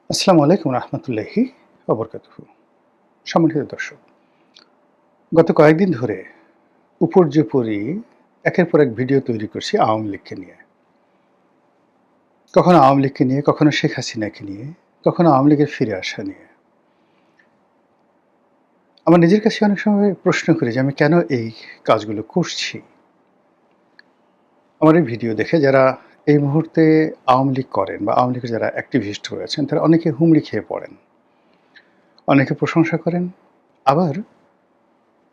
আসসালামু আলাইকুম রহমতুল্লাহি ওবরকাতুহু। সম্মানিত দর্শক, গত কয়েকদিন ধরে উপর্যুপরি একের পর এক ভিডিও তৈরি করছি আওয়ামী লীগকে নিয়ে। কখনো আওয়ামী লীগকে নিয়ে, কখনো শেখ হাসিনাকে নিয়ে, কখনো আওয়ামী লীগের ফিরে আসা নিয়ে। আমার নিজের কাছে অনেক সময় প্রশ্ন করি যে আমি কেন এই কাজগুলো করছি। আমার এই ভিডিও দেখে যারা এই মুহূর্তে আওয়ামী লীগ করেন বা আওয়ামী লীগের যারা অ্যাক্টিভিস্ট রয়েছেন তারা অনেকে হুমড়ি খেয়ে পড়েন, অনেকে প্রশংসা করেন। আবার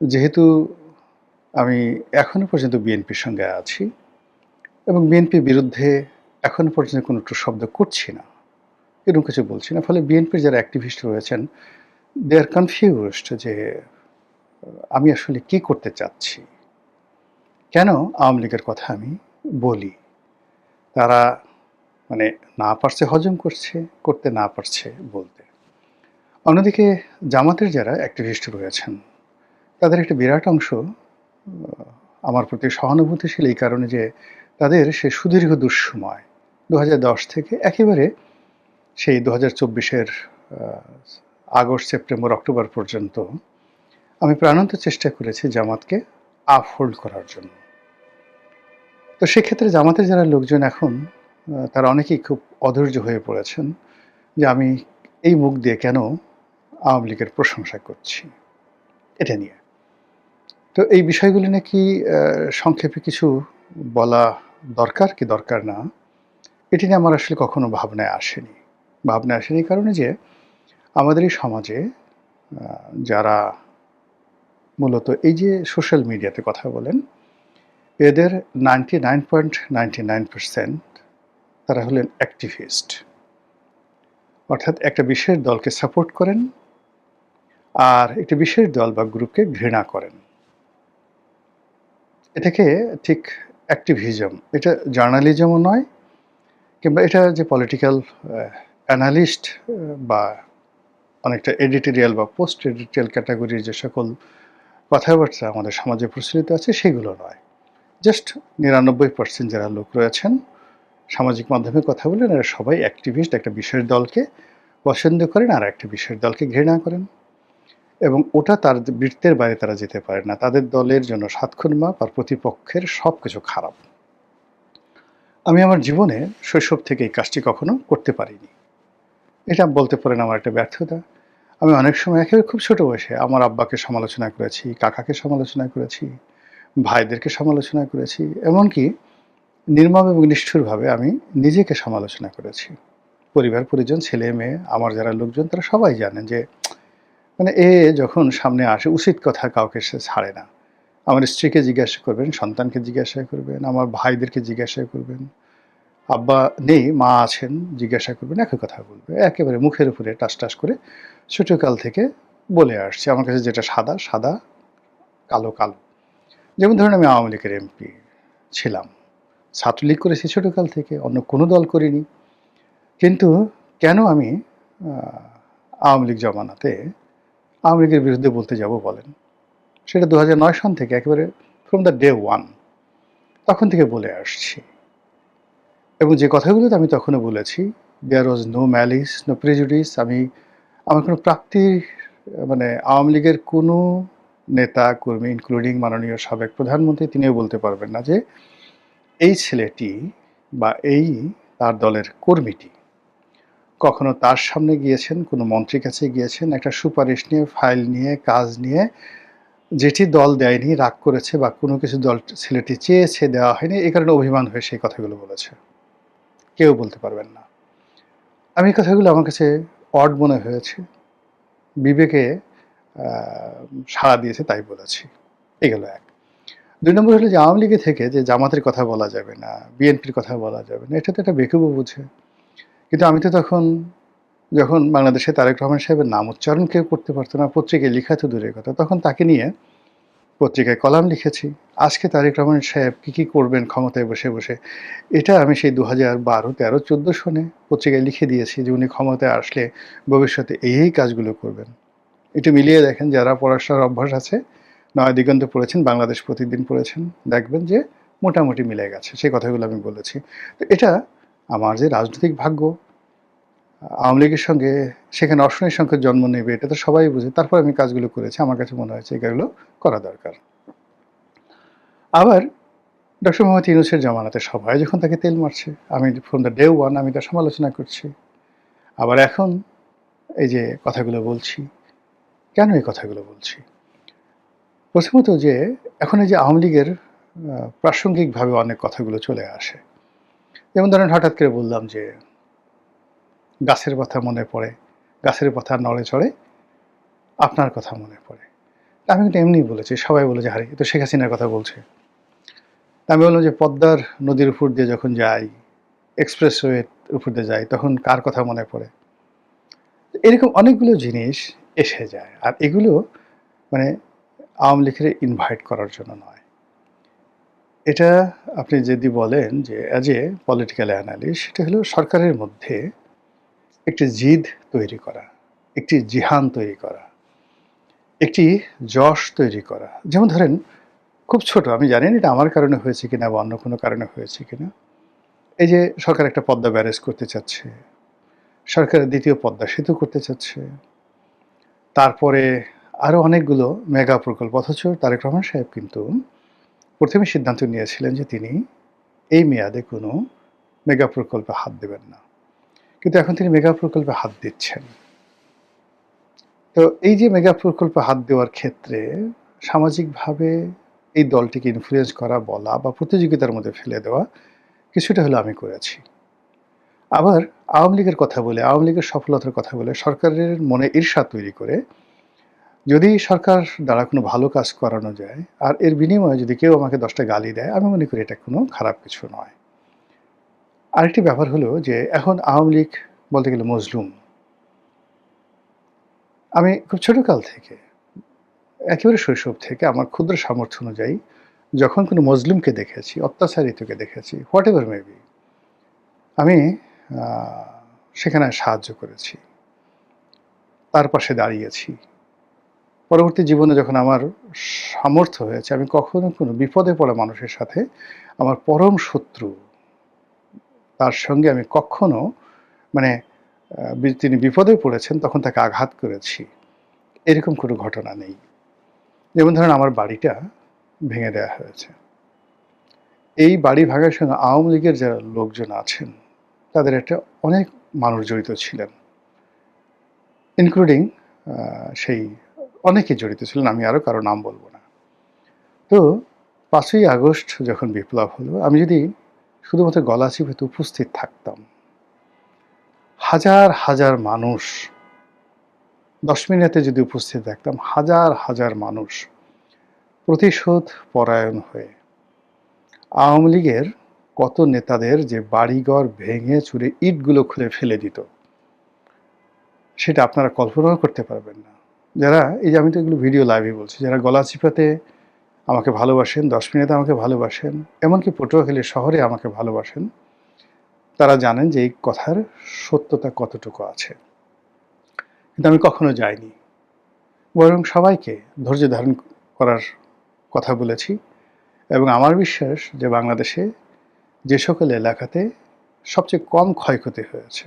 যেহেতু আমি এখনো পর্যন্ত বিএনপির সঙ্গে আছি এবং বিএনপির বিরুদ্ধে এখনো পর্যন্ত কোনো শব্দ করছি না, এরকম কিছু বলছি না। ফলে বিএনপির যারা অ্যাক্টিভিস্ট রয়েছেন দে আর কনফিউজড যে আমি আসলে কি করতে চাচ্ছি, কেন আওয়ামী লীগের কথা আমি বলি। তারা মানে না পারছে হজম করছে, করতে না পারছে বলতে। অন্যদিকে জামাতের যারা অ্যাক্টিভিস্ট রয়েছেন তাদের একটা বিরাট অংশ আমার প্রতি সহানুভূতিশীল এই কারণে যে তাদের সে সুদীর্ঘ দুঃসময় ২০১০ থেকে একেবারে সেই ২০২৪-এর আগস্ট, সেপ্টেম্বর, অক্টোবর পর্যন্ত আমি প্রাণান্ত চেষ্টা করেছি জামাতকে আপহোল্ড করার জন্য। তো সেক্ষেত্রে জামাতের যারা লোকজন এখন তারা অনেকেই খুব অধৈর্য হয়ে পড়েছেন যে আমি এই মুখ দিয়ে কেন আওয়ামী লীগের প্রশংসা করছি এটা নিয়ে। তো এই বিষয়গুলি নাকি সংক্ষেপে কিছু বলা দরকার কি দরকার না, এটি নিয়ে আমার আসলে কখনো ভাবনায় আসেনি। ভাবনায় আসেনি এই কারণে যে আমাদের এই সমাজে যারা মূলত এই যে সোশ্যাল মিডিয়াতে কথা বলেন, এদের 99.99% তারা হলেন অ্যাক্টিভিস্ট। অর্থাৎ একটা বিশেষ দলকে সাপোর্ট করেন আর একটি বিশেষ দল বা গ্রুপকে ঘৃণা করেন। এটাকে ঠিক অ্যাক্টিভিজম, এটা জার্নালিজমও নয়, কিংবা এটা যে পলিটিক্যাল অ্যানালিস্ট বা অনেকটা এডিটোরিয়াল বা পোস্ট এডিটোরিয়াল ক্যাটাগরির যে সকল কথাবার্তা আমাদের সমাজে প্রচলিত আছে সেগুলো নয়। জাস্ট ৯৯% যারা লোক রয়েছেন সামাজিক মাধ্যমে কথা বলেন এরা সবাই অ্যাক্টিভিস্ট, একটা বিশেষ দলকে পছন্দ করেন আর একটা বিশেষ দলকে ঘৃণা করেন এবং ওটা তার বৃত্তের বাইরে তারা যেতে পারে না। তাদের দলের জন্য সাতক্ষণ মাপ আর প্রতিপক্ষের সব কিছু খারাপ। আমি আমার জীবনে শৈশব থেকে এই কাজটি কখনো করতে পারিনি। এটা বলতে পারেন আমার একটা ব্যর্থতা। আমি অনেক সময় একেবারে খুব ছোট বয়সে আমার আব্বাকে সমালোচনা করেছি, কাকাকে সমালোচনা করেছি, ভাইদেরকে সমালোচনা করেছি। এমনকি নির্মম এবং নিষ্ঠুরভাবে আমি নিজেকে সমালোচনা করেছি। পরিবার পরিজন, ছেলে মেয়ে, আমার যারা লোকজন তারা সবাই জানেন যে মানে এ যখন সামনে আসে উচিত কথা কাউকে সে ছাড়ে না। আমার স্ত্রীকে জিজ্ঞাসা করবেন, সন্তানকে জিজ্ঞাসা করবেন, আমার ভাইদেরকে জিজ্ঞাসা করবেন। আব্বা নেই, মা আছেন, জিজ্ঞাসা করবেন, একই কথা বলবে। একেবারে মুখের উপরে টাস করে ছোটকাল থেকে বলে আসছে। আমার কাছে যেটা সাদা, সাদা, কালো, কালো। যেমন ধরুন আমি আওয়ামী লীগের এমপি ছিলাম। ছাত্রলীগ করেছি ছোটকাল থেকে, অন্য কোনো দল করিনি। কিন্তু কেন আমি আ আওয়ামী লীগ জমানাতে আওয়ামী লীগের বিরুদ্ধে বলতে যাব বলেন? সেটা ২০০৯ সন থেকে একেবারে from the day one তখন থেকে বলে আসছি। এবং যে কথাগুলোতে আমি তখনও বলেছি, there was no malice, no prejudice. আমার কোনো মানে আওয়ামী লীগের কোনো নেতা কর্মী ইনক্লুডিং মাননীয় সাবেক প্রধানমন্ত্রী তিনিও বলতে পারবেন না যে এই ছেলেটি বা এই তার দলের কর্মীটি কখনো তার সামনে গিয়েছেন, কোনো মন্ত্রীর কাছে গিয়েছেন, একটা সুপারিশ নিয়ে, ফাইল নিয়ে, কাজ নিয়ে, যেটি দল দেয়নি, রাগ করেছে বা কোনো কিছু দল ছেলেটি চেয়েছে দেওয়া হয়নি, এই কারণে অভিমান হয়ে সেই কথাগুলো বলেছে। কেউ বলতে পারবেন না। আমি এই কথাগুলো আমার কাছে অড মনে হয়েছে। বিবেকে আ সাড়া দিয়েছে তাই বলেছি। এই গেল ১। ২ নম্বর হলো যে আওয়ামী লীগে থেকে যে জামাতের কথা বলা যাবে না, বিএনপির কথা বলা যাবে না, এটা তো একটা বেকুবও বুঝে। কিন্তু আমি তো তখন যখন বাংলাদেশে তারেক রহমান সাহেবের নাম উচ্চারণ কেউ করতে পারত না, পত্রিকায় লিখা তো দূরের কথা, তখন তাকে নিয়ে পত্রিকায় কলাম লিখেছি। আজকে তারেক রহমান সাহেব কী করবেন ক্ষমতায় বসে, এটা আমি সেই ২০১২, ১৩, ১৪ সনে পত্রিকায় লিখে দিয়েছি যে উনি ক্ষমতায় আসলে ভবিষ্যতে এই কাজগুলো করবেন। একটু মিলিয়ে দেখেন, যারা পড়াশোনার অভ্যাস আছে, নয়াদিগন্ত পড়েছেন, বাংলাদেশ প্রতিদিন পড়েছেন, দেখবেন যে মোটামুটি মিলে গেছে। সেই কথাগুলো আমি বলেছি। তো এটা আমার যে রাজনৈতিক ভাগ্য, আওয়ামী লীগের সঙ্গে সেখানে অশনির সংখ্যক জন্ম নেবে, এটা তো সবাই বুঝে। তারপর আমি কাজগুলো করেছি। আমার কাছে মনে হয়েছে এগুলো করা দরকার। আবার ডক্টর মোহাম্মদ ইউনূসের জামানাতে সবাই যখন তাকে তেল মারছে, আমি ফ্রম দ্য ডে ওয়ান আমি তার সমালোচনা করছি। আবার এখন এই যে কথাগুলো বলছি, কেন এই কথাগুলো বলছি? প্রথমত যে এখন এই যে আওয়ামী লীগের প্রাসঙ্গিকভাবে অনেক কথাগুলো চলে আসে। যেমন ধরেন হঠাৎ করে বললাম যে গাছের কথা মনে পড়ে, গাছের কথা নড়ে চড়ে আপনার কথা মনে পড়ে। আমি কিন্তু এমনিই বলেছি, সবাই বলে যে আরে এ তো শেখ হাসিনার কথা বলছে। আমি বললাম যে পদ্মার নদীর উপর দিয়ে যখন যাই, এক্সপ্রেসওয়ের উপর দিয়ে যাই, তখন কার কথা মনে পড়ে? এরকম অনেকগুলো জিনিস এসে যায়। আর এগুলো মানে আওয়ামী লীগের ইনভাইট করার জন্য নয়। এটা আপনি যদি বলেন যে অ্যাজ এ পলিটিক্যাল অ্যানালিস্ট, সেটা হলো সরকারের মধ্যে একটি জিদ তৈরি করা, একটি জিহান তৈরি করা, একটি যশ তৈরি করা। যেমন ধরেন খুব ছোট, আমি জানি না এটা আমার কারণে হয়েছে কিনা বা অন্য কোনো কারণে হয়েছে কিনা। এই যে সরকার একটা পদ্মা ব্যারেজ করতে চাচ্ছে, সরকারের দ্বিতীয় পদ্মা সেতু করতে চাচ্ছে, তারপরে আরও অনেকগুলো মেগা প্রকল্প। অথচ তারেক রহমান সাহেব কিন্তু প্রথমে সিদ্ধান্ত নিয়েছিলেন যে তিনি এই মেয়াদে কোনো মেগা প্রকল্পে হাত দেবেন না, কিন্তু এখন তিনি মেগা প্রকল্পে হাত দিচ্ছেন। তো এই যে মেগা প্রকল্পে হাত দেওয়ার ক্ষেত্রে সামাজিকভাবে এই দলটিকে ইনফ্লুয়েন্স করা, বলা বা প্রতিযোগিতার মধ্যে ফেলে দেওয়া কিছুটা হলেও আমি করেছি। আবার আওয়ামী লীগের কথা বলে, আওয়ামী লীগের সফলতার কথা বলে সরকারের মনে ঈর্ষা তৈরি করে যদি সরকার দ্বারা কোনো ভালো কাজ করানো যায় আর এর বিনিময়ে যদি কেউ আমাকে 10টা গালি দেয়, আমি মনে করি এটা কোনো খারাপ কিছু নয়। আরেকটি ব্যাপার হলো যে এখন আওয়ামী লীগ বলতে গেলে মজলুম। আমি খুব ছোটকাল থেকে, একেবারে শৈশব থেকে আমার ক্ষুদ্র সামর্থ্য অনুযায়ী যখন কোনো মজলুমকে দেখেছি, অত্যাচারিতকে দেখেছি, হোয়াট এভার মেবি, আমি সেখানে সাহায্য করেছি, তার পাশে দাঁড়িয়েছি। পরবর্তী জীবনে যখন আমার সামর্থ্য হয়েছে, আমি কখনো কোনো বিপদে পড়া মানুষের সাথে আমার পরম শত্রু, তার সঙ্গে আমি কখনো মানে তিনি বিপদে পড়েছেন তখন তাকে আঘাত করেছি, এরকম কোনো ঘটনা নেই। যেমন ধরেন আমার বাড়িটা ভেঙে দেওয়া হয়েছে। এই বাড়ি ভাঙার সঙ্গে আওয়ামী লীগের যারা লোকজন আছেন তাদের একটা অনেক মানুষ জড়িত ছিলেন, ইনক্লুডিং সেই অনেকেই জড়িত ছিলেন, আমি আরও কারো নাম বলবো না। তো 5ই আগস্ট যখন বিপ্লব হলো, আমি যদি শুধুমাত্র গলা চিপে উপস্থিত থাকতাম, হাজার হাজার মানুষ 10 মিনিটে যদি উপস্থিত থাকতাম, হাজার হাজার মানুষ প্রতিশোধ পরায়ণ হয়ে আওয়ামী লীগের কত নেতাদের যে বাড়িঘর ভেঙে চুরে ইটগুলো খুলে ফেলে দিত, সেটা আপনারা কল্পনাও করতে পারবেন না। যারা এই যে আমি তো এগুলো ভিডিও লাইভে বলছি, যারা গলা চিপাতে আমাকে ভালোবাসেন, 10 মিনিটে আমাকে ভালোবাসেন, এমনকি পটুয়াখালী শহরে আমাকে ভালোবাসেন, তারা জানেন যে এই কথার সত্যতা কতটুকু আছে। কিন্তু আমি কখনো যাইনি, বরং সবাইকে ধৈর্য ধারণ করার কথা বলেছি। এবং আমার বিশ্বাস যে বাংলাদেশে যে সকল এলাকাতে সবচেয়ে কম ক্ষয়ক্ষতি হয়েছে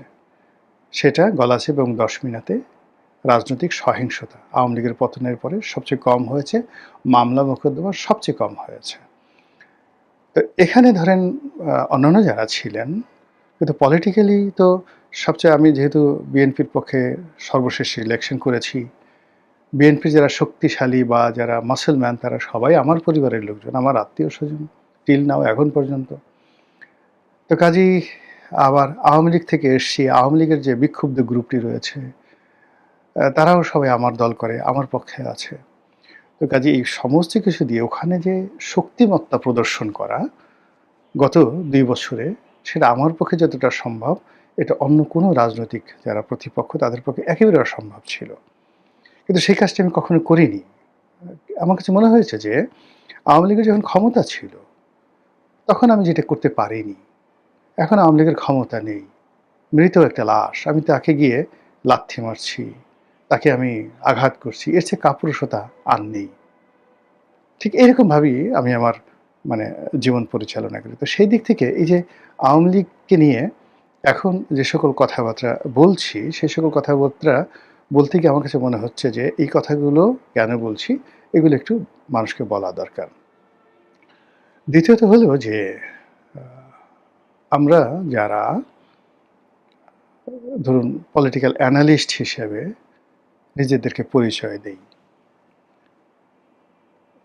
সেটা গলাচিপা এবং 10 মিনিটে রাজনৈতিক সহিংসতা আওয়ামী লীগের পতনের পরে সবচেয়ে কম হয়েছে, মামলা মোকদ্দমা সবচেয়ে কম হয়েছে। তো এখানে ধরেন অন্যান্য যারা ছিলেন, কিন্তু পলিটিক্যালি তো সবচেয়ে, আমি যেহেতু বিএনপির পক্ষে সর্বশেষ ইলেকশন করেছি, বিএনপি যারা শক্তিশালী বা যারা মাসেল ম্যান তারা সবাই আমার পরিবারের লোকজন, আমার আত্মীয় স্বজন টিল নাও এখন পর্যন্ত। তো কাজেই আবার আওয়ামী লীগ থেকে এসছি, আওয়ামী লীগের যে বিক্ষুব্ধ গ্রুপটি রয়েছে তারাও সবাই আমার দল করে, আমার পক্ষে আছে। তো কাজে এই সমস্ত কিছু দিয়ে ওখানে যে শক্তিমত্তা প্রদর্শন করা গত 2 বছরে, সেটা আমার পক্ষে যতটা সম্ভব এটা অন্য কোনো রাজনৈতিক যারা প্রতিপক্ষ তাদের পক্ষে একেবারে অসম্ভব ছিল। কিন্তু সেই কাজটি আমি কখনো করিনি। আমার কাছে মনে হয়েছে যে আওয়ামী লীগের যখন ক্ষমতা ছিল তখন আমি যেটা করতে পারিনি, এখন আওয়ামী লীগের ক্ষমতা নেই, মৃত একটা লাশ, আমি তাকে গিয়ে লাথি মারছি, তাকে আমি আঘাত করছি, এর চেয়ে কাপুরুষতা আর নেই। ঠিক এরকমভাবেই আমি আমার মানে জীবন পরিচালনা করি। তো সেই দিক থেকে এই যে আওয়ামী লীগকে নিয়ে এখন যে সকল কথাবার্তা বলছি, সে সকল কথাবার্তা বলতে গিয়ে আমার কাছে মনে হচ্ছে যে এই কথাগুলো কেন বলছি, এগুলো একটু মানুষকে বলা দরকার। দ্বিতীয়ত হলো যে আ আমরা যারা ধরুন পলিটিক্যাল অ্যানালিস্ট হিসেবে নিজেদেরকে পরিচয় দেই,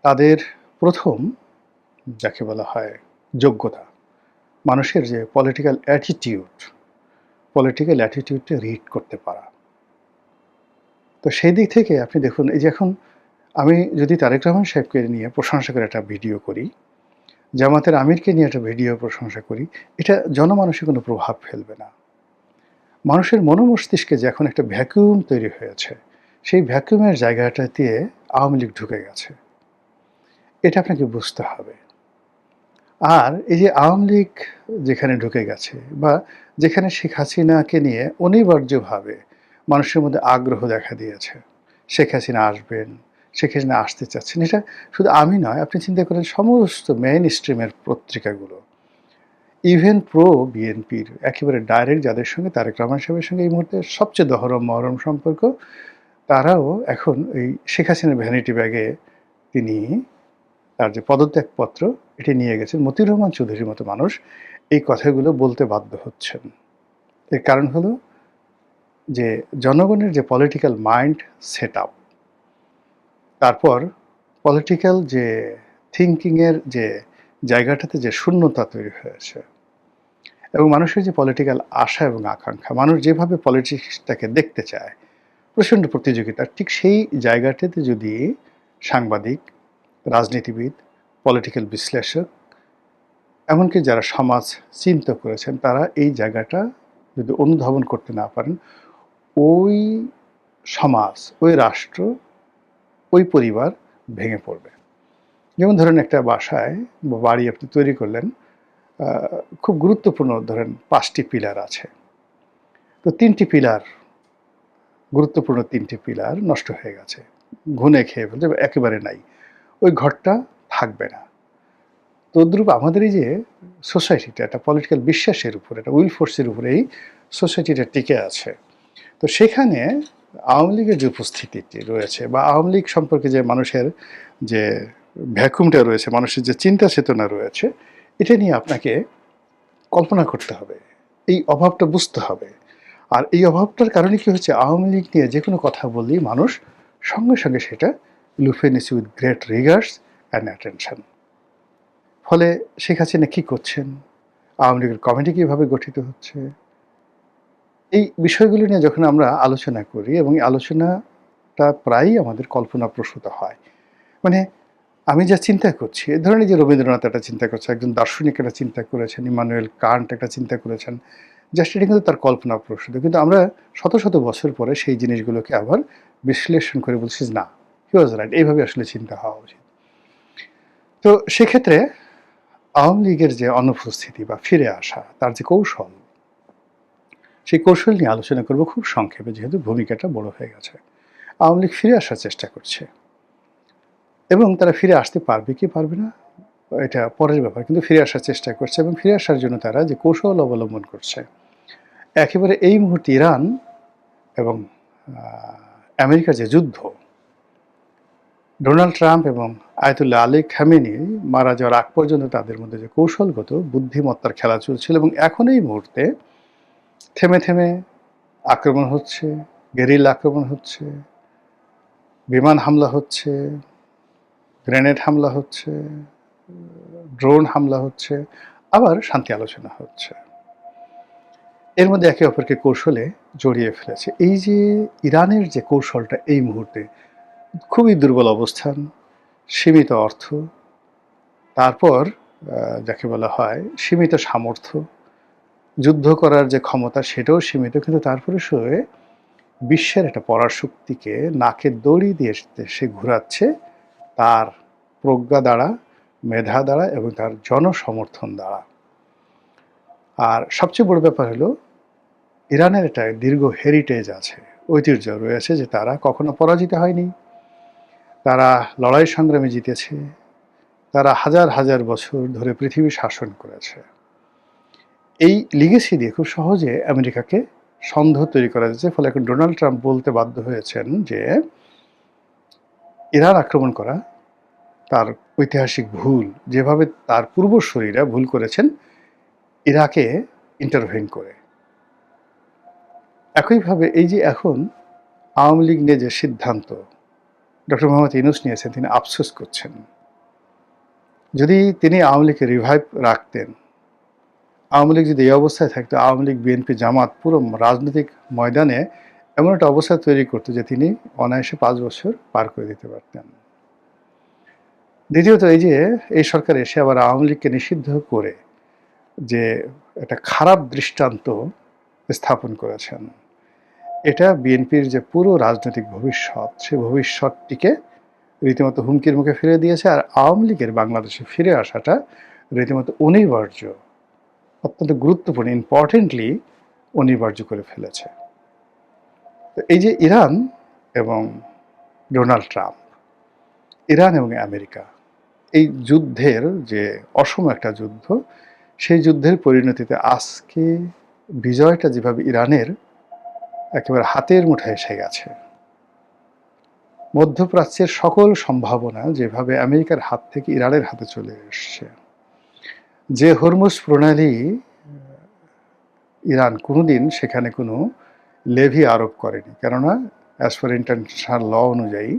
তাদের ১ম যাকে বলা হয় যোগ্যতা, মানুষের যে পলিটিক্যাল অ্যাটিটিউডটা রিড করতে পারা। তো সেই দিক থেকে আপনি দেখুন এই যে এখন আমি যদি তারেক রহমান সাহেবকে নিয়ে প্রশংসা করে একটা ভিডিও করি, জামাতের আমিরকে নিয়ে একটা ভিডিও প্রশংসা করি, এটা জনমানসে কোনো প্রভাব ফেলবে না। মানুষের মনোমস্তিষ্কে যে এখন একটা ভ্যাকুয়াম তৈরি হয়েছে, সেই ভ্যাকুয়ামের জায়গাটা দিয়ে আওয়ামী লীগ ঢুকে গেছে। এটা আপনাকে বুঝতে হবে। আর এই যে আওয়ামী লীগ যেখানে ঢুকে গেছে বা যেখানে শেখ হাসিনাকে নিয়ে অনিবার্যভাবে মানুষের মধ্যে আগ্রহ দেখা দিয়েছে। শেখ হাসিনা আসবেন, শেখ হাসিনা আসতে চাচ্ছেন। এটা শুধু আমি নয়, আপনি চিন্তা করেন সমস্ত মেইন স্ট্রিমের পত্রিকাগুলো, ইভেন প্রো বিএনপির একেবারে ডাইরেক্ট যাদের সঙ্গে তারেক রহমান সাহেবের সঙ্গে এই মুহূর্তে সবচেয়ে মহরম সম্পর্ক, তারাও এখন এই শেখ হাসিনার ভ্যানিটি ব্যাগে তিনি তার যে পদত্যাগপত্র এটি নিয়ে গেছেন। মতিউর রহমান চৌধুরীর মতো মানুষ এই কথাগুলো বলতে বাধ্য হচ্ছেন। এর কারণ হলো যে জনগণের যে পলিটিক্যাল মাইন্ড সেটআপ, তারপর পলিটিক্যাল যে থিংকিংয়ের যে জায়গাটাতে যে শূন্যতা তৈরি হয়েছে এবং মানুষের যে পলিটিক্যাল আশা এবং আকাঙ্ক্ষা, মানুষ যেভাবে পলিটিক্সটাকে দেখতে চায়, প্রচণ্ড প্রতিযোগিতা, ঠিক সেই জায়গাটাতে যদি সাংবাদিক, রাজনীতিবিদ, পলিটিক্যাল বিশ্লেষক, এমনকি যারা সমাজ চিন্তা করেছেন, তারা এই জায়গাটা যদি অনুধাবন করতে না পারেন, ওই সমাজ, ওই রাষ্ট্র, ওই পরিবার ভেঙে পড়বে। যেমন ধরেন একটা বাসায় বা বাড়ি আপনি তৈরি করলেন, আ খুব গুরুত্বপূর্ণ ধরেন ৫ টি পিলার আছে। তো ৩ টি পিলার, গুরুত্বপূর্ণ ৩ টি পিলার নষ্ট হয়ে গেছে। ঘুণে খেয়ে ফেলছে, একেবারে নাই। ওই ঘরটা থাকবে না। তদ্রূপ আমাদের এই যে সোসাইটিটা, একটা পলিটিক্যাল বিশ্বাসের উপরে, একটা উইল ফোর্সের উপরে এই সোসাইটিটা টিকে আছে। তো সেখানে আওয়ামী লীগের যে উপস্থিতিটি রয়েছে বা আওয়ামী লীগ সম্পর্কে যে মানুষের যে ভ্যাকুমটা রয়েছে, মানুষের যে চিন্তা চেতনা রয়েছে, এটা নিয়ে আপনাকে কল্পনা করতে হবে। এই অভাবটা বুঝতে হবে। আর এই অভাবটার কারণে কি হচ্ছে, আওয়ামী লীগ নিয়ে যে কোনো কথা বললেই মানুষ সঙ্গে সঙ্গে সেটা লুফে নিচ্ছে with great regards and attention. ফলে শেখ হাসিনা কী করছেন? আওয়ামী লীগের কমিটি কীভাবে গঠিত হচ্ছে? এই বিষয়গুলো নিয়ে যখন আমরা আলোচনা করি এবং এই আলোচনাটা প্রায়ই আমাদের কল্পনাপ্রসূত হয়। মানে আমি যা চিন্তা করছি, ধরেন এই যে রবীন্দ্রনাথ একটা চিন্তা করছে, একজন দার্শনিক একটা চিন্তা করেছেন, ইমানুয়েল কান্ট একটা চিন্তা করেছেন। জাস্ট এটা কিন্তু তার কল্পনাপ্রসূত। কিন্তু আমরা শত শত বছর পরে সেই জিনিসগুলোকে আবার বিশ্লেষণ করে বলছি যে, না, হি ওয়াজ রাইট, এইভাবে আসলে চিন্তা হওয়া উচিত। তো সেক্ষেত্রে আওয়ামী লীগের যে অনুপস্থিতি বা ফিরে আসা, তার যে কৌশল, সেই কৌশল নিয়ে আলোচনা করব খুব সংক্ষেপে, যেহেতু ভূমিকাটা বড় হয়ে গেছে। আওয়ামী লীগ ফিরে আসার চেষ্টা করছে এবং তারা ফিরে আসতে পারবে কি পারবে না, এটা পরের ব্যাপার। কিন্তু ফিরে আসার চেষ্টা করছে এবং ফিরে আসার জন্য তারা যে কৌশল অবলম্বন করছে, একেবারে এই মুহূর্তে ইরান এবং আমেরিকার যে যুদ্ধ, ডোনাল্ড ট্রাম্প এবং আয়াতুল্লাহ আলী খামেনি মারা যাওয়ার আগ পর্যন্ত তাদের মধ্যে যে কৌশলগত বুদ্ধিমত্তার খেলা চলছিল এবং এখন এই মুহূর্তে থেমে থেমে আক্রমণ হচ্ছে, গেরিলা আক্রমণ হচ্ছে, বিমান হামলা হচ্ছে, গ্রেনেড হামলা হচ্ছে, ড্রোন হামলা হচ্ছে, আবার শান্তি আলোচনা হচ্ছে। এর মধ্যে একে অপরকে কৌশলে জড়িয়ে ফেলেছে। এই যে ইরানের যে কৌশলটা এই মুহূর্তে, খুবই দুর্বল অবস্থান, সীমিত অর্থ, তারপর যাকে বলা হয় সীমিত সামর্থ্য, যুদ্ধ করার যে ক্ষমতা সেটাও সীমিত, কিন্তু তারপরে বিশ্বের একটা পরাশক্তিকে নাকে দড়ি দিয়ে সে ঘুরাচ্ছে তার প্রজ্ঞা দ্বারা, মেধা দ্বারা এবং তার জনসমর্থন দ্বারা। আর সবচেয়ে বড় ব্যাপার হলো, ইরানের একটা দীর্ঘ হেরিটেজ আছে, ঐতিহ্য রয়েছে যে তারা কখনো পরাজিত হয়নি, তারা লড়াই সংগ্রামে জিতেছে, তারা হাজার হাজার বছর ধরে পৃথিবী শাসন করেছে। এই লিগেসি দিয়ে খুব সহজে আমেরিকাকে সন্দেহ তৈরি করা যাচ্ছে। ফলে এখন ডোনাল্ড ট্রাম্প বলতে বাধ্য হয়েছেন যে ইরান আক্রমণ করা তার ঐতিহাসিক ভুল, যেভাবে তার পূর্বসূরীরা ভুল করেছেন ইরাকে ইন্টারভেন করে। একইভাবে এই যে এখন আওয়ামী লীগ নিয়ে যে সিদ্ধান্ত ডক্টর মোহাম্মদ ইউনূস নিয়েছেন, তিনি আফসোস করছেন। যদি তিনি আওয়ামী লীগকে রিভাইভ রাখতেন, আওয়ামী লীগ যদি এই অবস্থায় থাকতো, আওয়ামী লীগ, বিএনপি, জামাত পুরো রাজনৈতিক ময়দানে এমন একটা অবস্থা তৈরি করতো যে তিনি অনায়াসে 5 বছর পার করে দিতে পারতেন। দ্বিতীয়ত, এই যে এই সরকার এসে আবার আওয়ামী লীগকে নিষিদ্ধ করে যে একটা খারাপ দৃষ্টান্ত স্থাপন করেছেন, এটা বিএনপির যে পুরো রাজনৈতিক ভবিষ্যৎ, সেই ভবিষ্যৎটিকে রীতিমতো হুমকির মুখে ফিরে দিয়েছে। আর আওয়ামী লীগের বাংলাদেশে ফিরে আসাটা রীতিমতো অনিবার্য, অত্যন্ত গুরুত্বপূর্ণ, ইম্পর্টেন্টলি অনিবার্য করে ফেলেছে। তো এই যে ইরান এবং ডোনাল্ড ট্রাম্প, ইরান এবং আমেরিকা, এই যুদ্ধের যে অসম একটা যুদ্ধ, সেই যুদ্ধের পরিণতিতে আজকে বিজয়টা যেভাবে ইরানের একেবারে হাতের মুঠায় এসে গেছে, মধ্যপ্রাচ্যের সকল সম্ভাবনা যেভাবে আমেরিকার হাত থেকে ইরানের হাতে চলে এসছে, যে হরমুজ প্রণালী ইরান কোনোদিন সেখানে কোনো লেভি আরোপ করেনি, কেননা অ্যাজ পার ইন্টারন্যাশনাল ল অনুযায়ী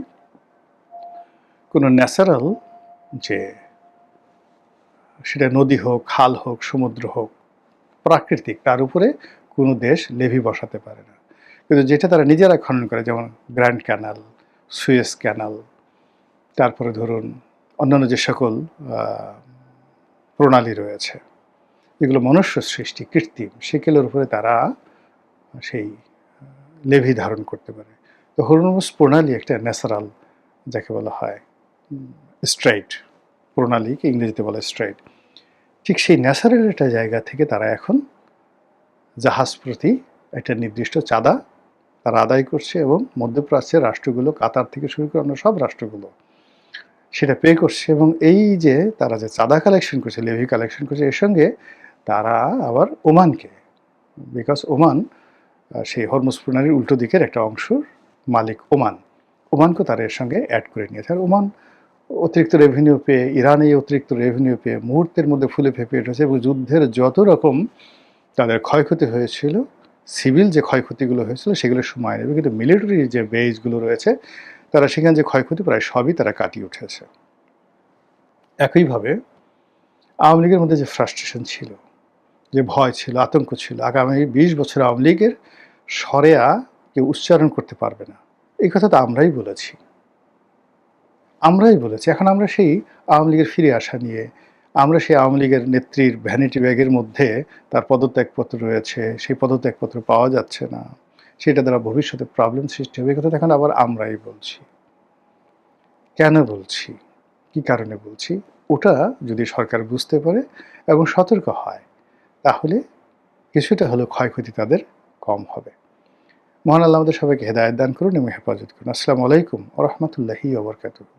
কোনো ন্যাচারাল, যে সেটা নদী হোক, খাল হোক, সমুদ্র হোক, প্রাকৃতিক, তার উপরে কোনো দেশ লেভি বসাতে পারে না। কিন্তু যেটা তারা নিজেরা খনন করে, যেমন গ্র্যান্ড ক্যানাল, সুয়েজ ক্যানাল, তারপরে ধরুন অন্যান্য যে সকল প্রণালী রয়েছে, এগুলো মনুষ্য সৃষ্টি, কৃত্রিম, সেগুলোর উপরে তারা সেই লেভি ধারণ করতে পারে। তো হরমুজ প্রণালী একটা ন্যাচারাল, যাকে বলা হয় স্ট্রেইট প্রণালীকে ইংরেজিতে বলে স্ট্রেইট, ঠিক সেই ন্যাচারাল একটা জায়গা থেকে তারা এখন জাহাজ প্রতি একটা নির্দিষ্ট চাঁদা তারা আদায় করছে, এবং মধ্যপ্রাচ্যের রাষ্ট্রগুলো, কাতার থেকে শুরু করে অন্য সব রাষ্ট্রগুলো সেটা পে করছে। এবং এই যে তারা যে চাঁদা কালেকশন করছে, লেভি কালেকশন করছে, এর সঙ্গে তারা আবার ওমানকে, বিকজ ওমান সেই হরমুজ প্রণালীর উল্টো দিকের একটা অংশ মালিক ওমানকে তারা এর সঙ্গে অ্যাড করে নিয়েছে। আর ওমান অতিরিক্ত রেভিনিউ পেয়ে, ইরান এই অতিরিক্ত রেভিনিউ পেয়ে মুহূর্তের মধ্যে ফুলে ফেঁপে উঠেছে, এবং যুদ্ধের যত রকম তাদের ক্ষয়ক্ষতি হয়েছিল, সিভিল যে ক্ষয়ক্ষতিগুলো হয়েছিল সেগুলো সময় নেবে, কিন্তু মিলিটারি যে বেসগুলো রয়েছে তারা সেখানে যে ক্ষয়ক্ষতি প্রায় সবই তারা কাটিয়ে উঠেছে। একইভাবে আওয়ামী লীগের মধ্যে যে ফ্রাস্ট্রেশন ছিল, যে ভয় ছিল, আতঙ্ক ছিল, আগামী 20 বছর আওয়ামী লীগের সরেয়া কেউ উচ্চারণ করতে পারবে না, এই কথা তো আমরাই বলেছি। এখন আমরা সেই আওয়ামী লীগের ফিরে আসা নিয়ে, আমরা সেই আওয়ামী লীগের নেত্রীর ভ্যানিটি ব্যাগের মধ্যে তার পদত্যাগপত্র রয়েছে, সেই পদত্যাগপত্র পাওয়া যাচ্ছে না, সেটা দ্বারা ভবিষ্যতে প্রবলেম সৃষ্টি হবে, এই কথা এখন আবার আমরাই বলছি। কেন বলছি, কি কারণে বলছি, ওটা যদি সরকার বুঝতে পারে এবং সতর্ক হয়, তাহলে কিছুটা হলেও ক্ষয়ক্ষতি তাদের কম হবে। মহান আল্লাহ আমাদের সবাইকে হেদায়েত দান করুন এবং হেফাজত করুন। আসসালামু আলাইকুম ওয়া রাহমাতুল্লাহি ওয়া বারাকাতুহু।